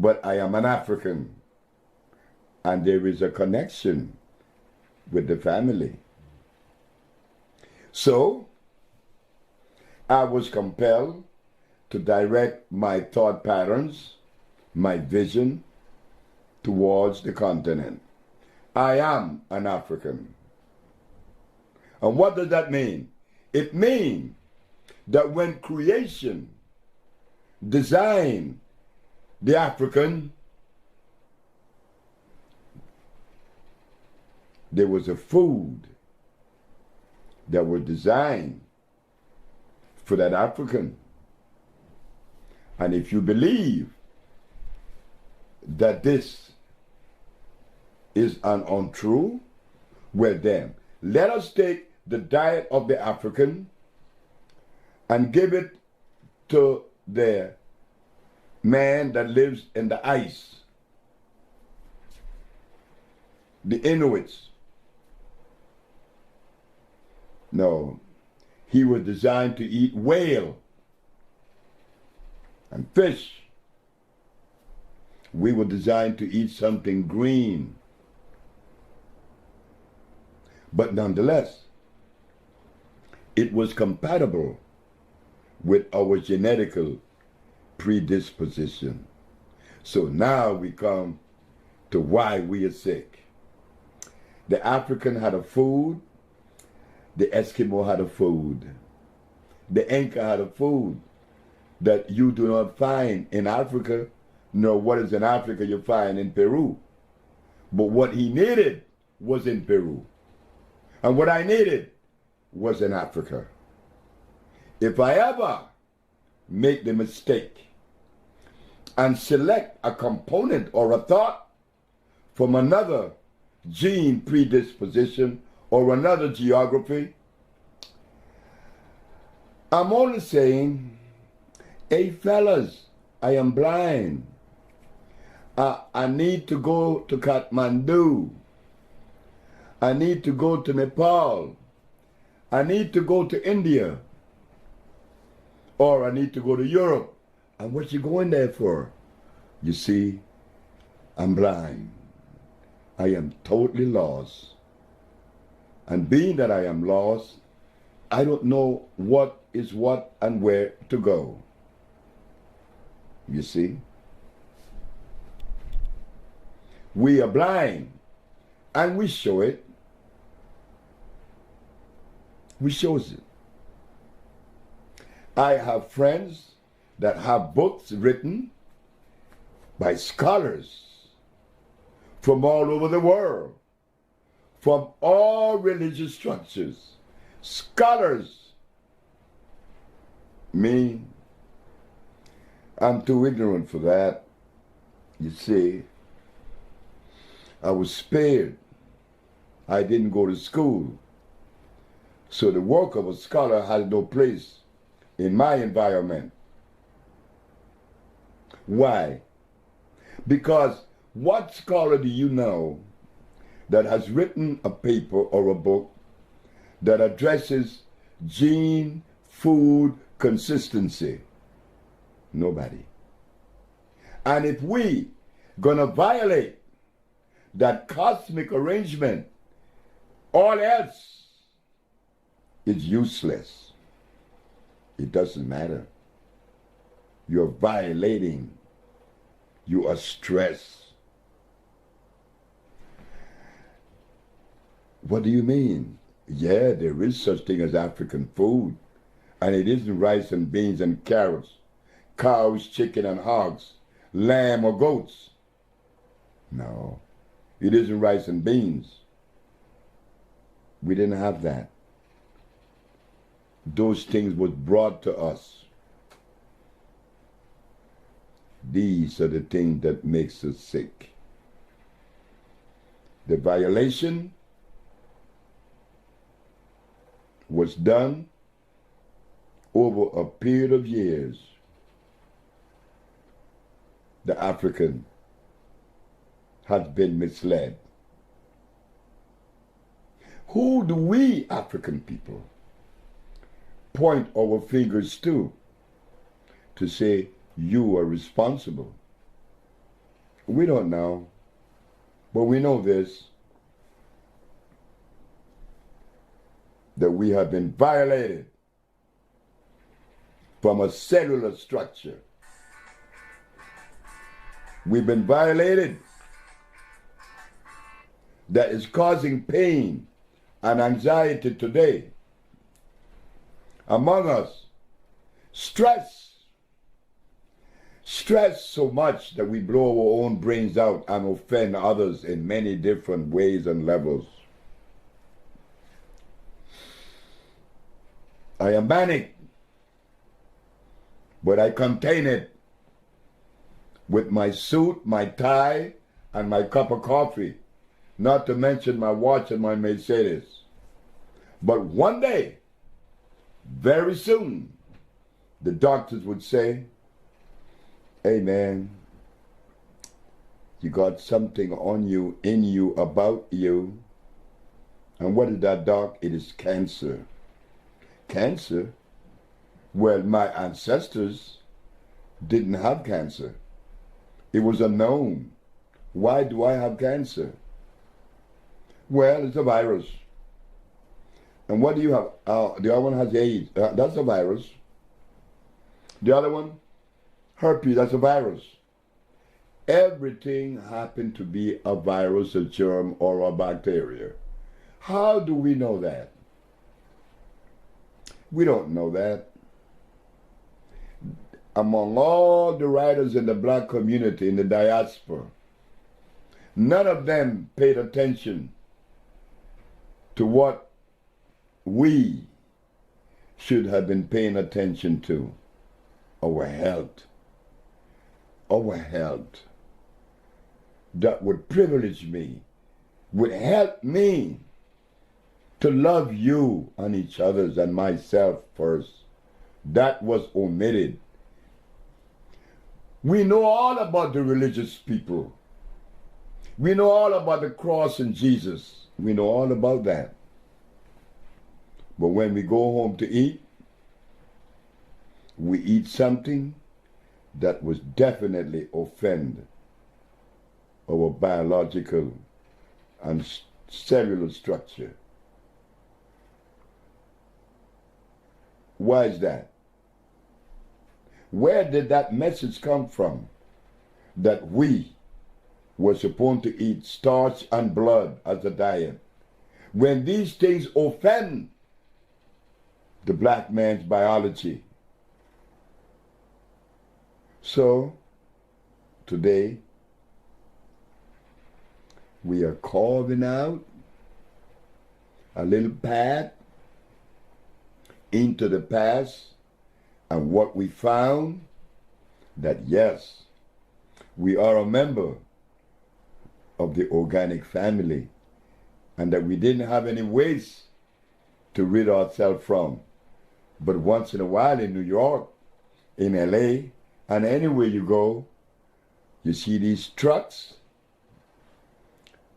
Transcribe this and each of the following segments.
but I am an African, and there is a connection with the family. So, I was compelled to direct my thought patterns, my vision, towards the continent. I am an African. And what does that mean? It means that when creation designed the African, there was a food that was designed for that African. And if you believe that this is an untrue, well then, let us take the diet of the African and give it to the man that lives in the ice, the Inuits. No, he was designed to eat whale and fish. We were designed to eat something green. But nonetheless, it was compatible with our genetical predisposition. So now we come to why we are sick. The African had a food, the Eskimo had a food, the Inca had a food that you do not find in Africa, nor what is in Africa you find in Peru. But what he needed was in Peru. And what I needed was in Africa. If I ever make the mistake and select a component or a thought from another gene predisposition or another geography, I'm only saying, hey fellas, I am blind. I need to go to Kathmandu. I need to go to Nepal. I need to go to India. Or I need to go to Europe. And what you going there for? You see, I'm blind. I am totally lost. And being that I am lost, I don't know what is what and where to go. You see? We are blind, and we show it. We shows it. I have friends that have books written by scholars from all over the world, from all religious structures. Scholars. Me, I'm too ignorant for that. You see, I was spared. I didn't go to school. So the work of a scholar has no place in my environment. Why? Because what scholar do you know that has written a paper or a book that addresses gene food consistency? Nobody. And if we gonna violate that cosmic arrangement, all else is useless. It doesn't matter. You're violating. You are stressed. What do you mean? Yeah, there is such thing as African food. And it isn't rice and beans and carrots, cows, chicken and hogs, lamb or goats. No, it isn't rice and beans. We didn't have that. Those things was brought to us. These are the things that makes us sick. The violation was done over a period of years. The African has been misled. Who do we African people point our fingers to say you are responsible? We don't know. But we know this, that we have been violated from a cellular structure. We've been violated that is causing pain and anxiety today among us. Stress so much that we blow our own brains out and offend others in many different ways and levels. I am manic, but I contain it with my suit, my tie, and my cup of coffee, not to mention my watch and my Mercedes. But one day, very soon, the doctors would say, hey man, you got something on you, in you, about you. And what is that, doc? It is cancer. Cancer? Well, my ancestors didn't have cancer. It was unknown. Why do I have cancer? Well, it's a virus. And what do you have? The other one has AIDS. That's a virus. The other one? Herpes, that's a virus. Everything happened to be a virus, a germ, or a bacteria. How do we know that? We don't know that. Among all the writers in the black community, in the diaspora, none of them paid attention to what we should have been paying attention to, our health. Our health that would privilege me, would help me to love you and each other's and myself first. That was omitted. We know all about the religious people. We know all about the cross and Jesus. We know all about that. But when we go home to eat, we eat something that was definitely offend our biological and cellular structure. Why is that? Where did that message come from? That we were supposed to eat starch and blood as a diet. When these things offend the black man's biology. So, today, we are carving out a little path into the past, and what we found, that yes, we are a member of the organic family, and that we didn't have any waste to rid ourselves from. But once in a while in New York, in LA, and anywhere you go, you see these trucks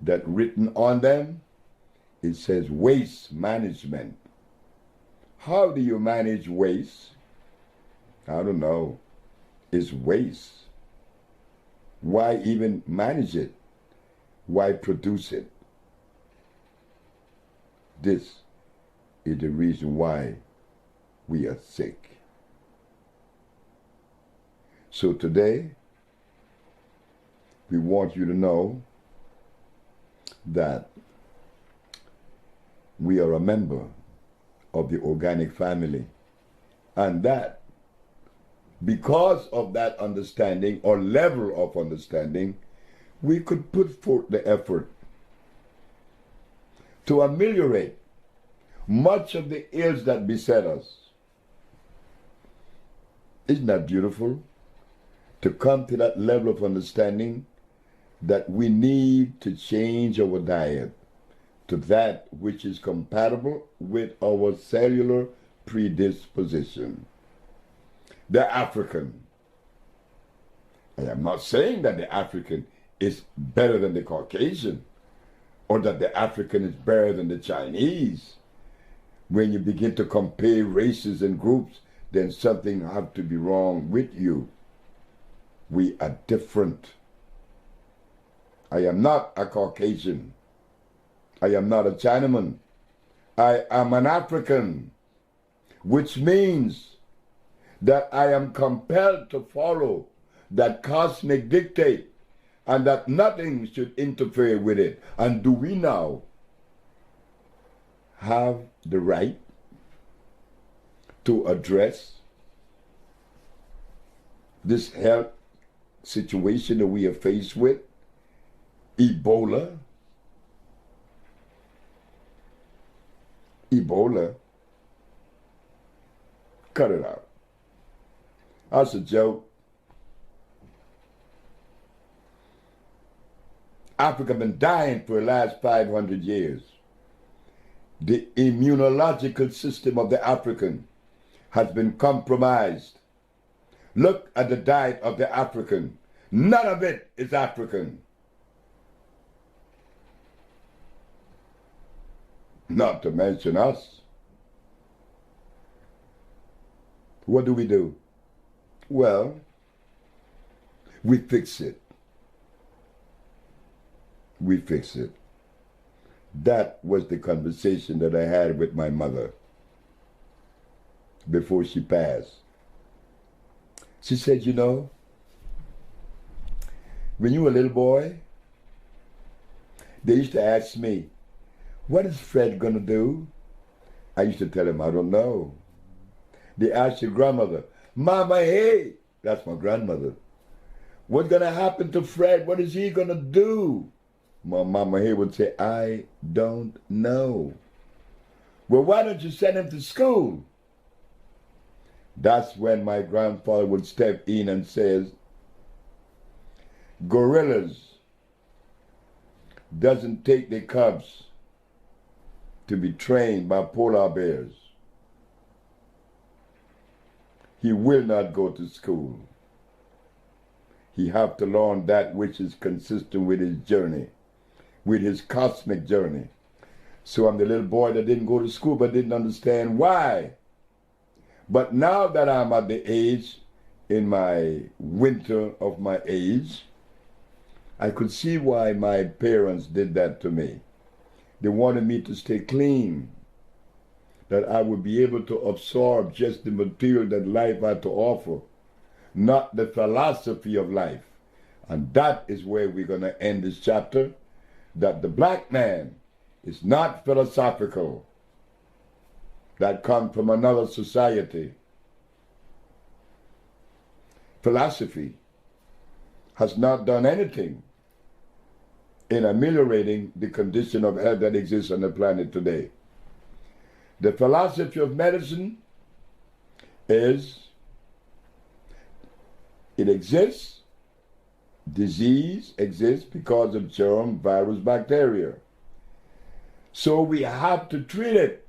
that written on them, it says waste management. How do you manage waste? I don't know. It's waste. Why even manage it? Why produce it? This is the reason why we are sick. So today, we want you to know that we are a member of the organic family, and that because of that understanding or level of understanding, we could put forth the effort to ameliorate much of the ills that beset us. Isn't that beautiful? To come to that level of understanding that we need to change our diet to that which is compatible with our cellular predisposition. The African. I am not saying that the African is better than the Caucasian, or that the African is better than the Chinese. When you begin to compare races and groups, then something has to be wrong with you. We are different. I am not a Caucasian. I am not a Chinaman. I am an African, which means that I am compelled to follow that cosmic dictate and that nothing should interfere with it. And do we now have the right to address this health situation that we are faced with? Ebola. Cut it out. That's a joke. Africa been dying for the last 500 years. The immunological system of the African has been compromised. Look at the diet of the African. None of it is African. Not to mention us. What do? Well, we fix it. We fix it. That was the conversation that I had with my mother before she passed. She said, you know, when you were a little boy, they used to ask me, what is Fred gonna do? I used to tell him, I don't know. They asked your grandmother, Mama, hey, that's my grandmother. What's gonna happen to Fred? What is he gonna do? My Mama here would say, I don't know. Well, why don't you send him to school? That's when my grandfather would step in and says, gorillas doesn't take their cubs to be trained by polar bears. He will not go to school. He have to learn that which is consistent with his journey, with his cosmic journey. So I'm the little boy that didn't go to school but didn't understand why. But now that I'm at the age, in my winter of my age, I could see why my parents did that to me. They wanted me to stay clean, that I would be able to absorb just the material that life had to offer, not the philosophy of life. And that is where we're going to end this chapter, that the black man is not philosophical, that come from another society. Philosophy has not done anything in ameliorating the condition of health that exists on the planet today. The philosophy of medicine is, it exists, disease exists because of germ, virus, bacteria. So we have to treat it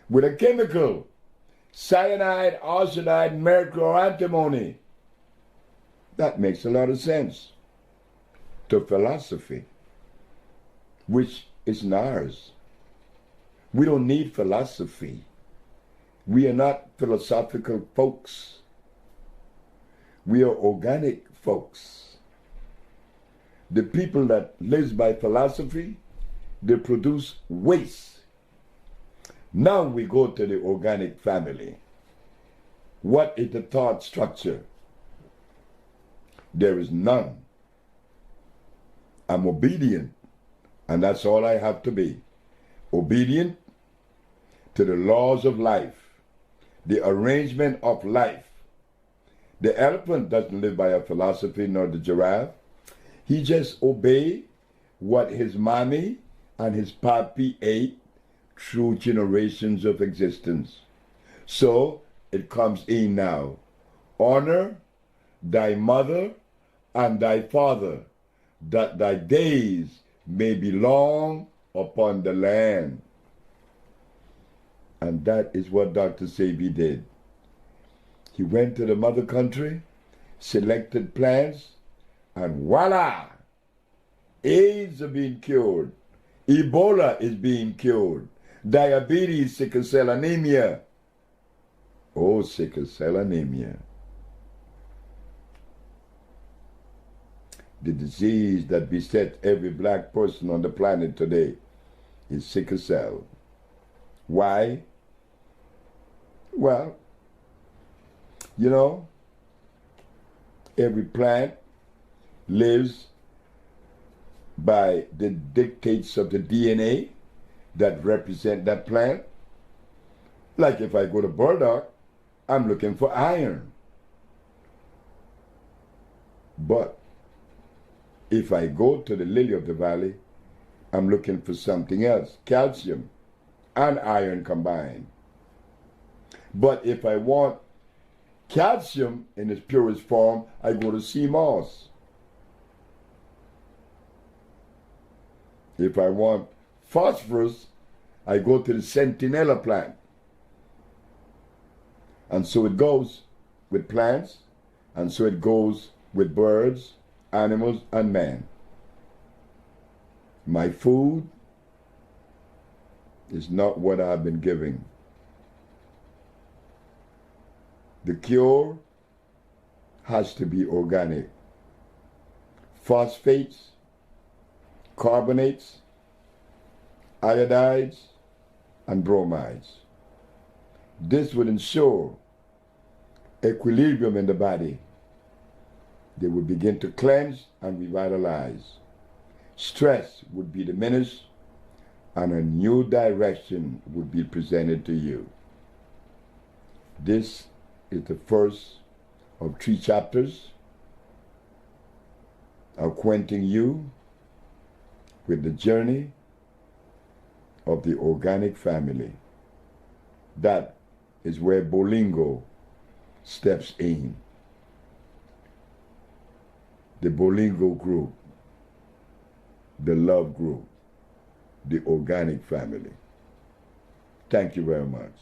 with a chemical, cyanide, arsenide, mercury, or antimony. That makes a lot of sense to philosophy, which is ours. We don't need philosophy. We are not philosophical folks. We are organic folks. The people that live by philosophy, they produce waste. Now we go to the organic family. What is the thought structure? There is none. I'm obedient, and that's all I have to be. Obedient to the laws of life, the arrangement of life. The elephant doesn't live by a philosophy, nor the giraffe. He just obeys what his mommy and his papi ate through generations of existence. So it comes in now. Honor thy mother and thy father, that thy days may be long upon the land. And that is what Dr. Sebi did. He went to the mother country, selected plants, and voila! AIDS are being cured. Ebola is being cured. Diabetes, sickle cell anemia. Oh, sickle cell anemia. The disease that besets every black person on the planet today is sickle cell. Why? Well, you know, every plant lives by the dictates of the DNA that represent that plant. Like if I go to burdock, I'm looking for iron. But if I go to the lily of the valley, I'm looking for something else, calcium and iron combined. But if I want calcium in its purest form, I go to sea moss. If I want phosphorus, I go to the sentinella plant. And so it goes with plants, and so it goes with birds, animals, and man. My food is not what I've been giving. The cure has to be organic. Phosphates, carbonates, iodides, and bromides. This would ensure equilibrium in the body. They would begin to cleanse and revitalize. Stress would be diminished, and a new direction would be presented to you. This is the first of 3 chapters acquainting you with the journey of the organic family. That is where Bolingo steps in. The Bolingo group, the love group, the organic family. Thank you very much.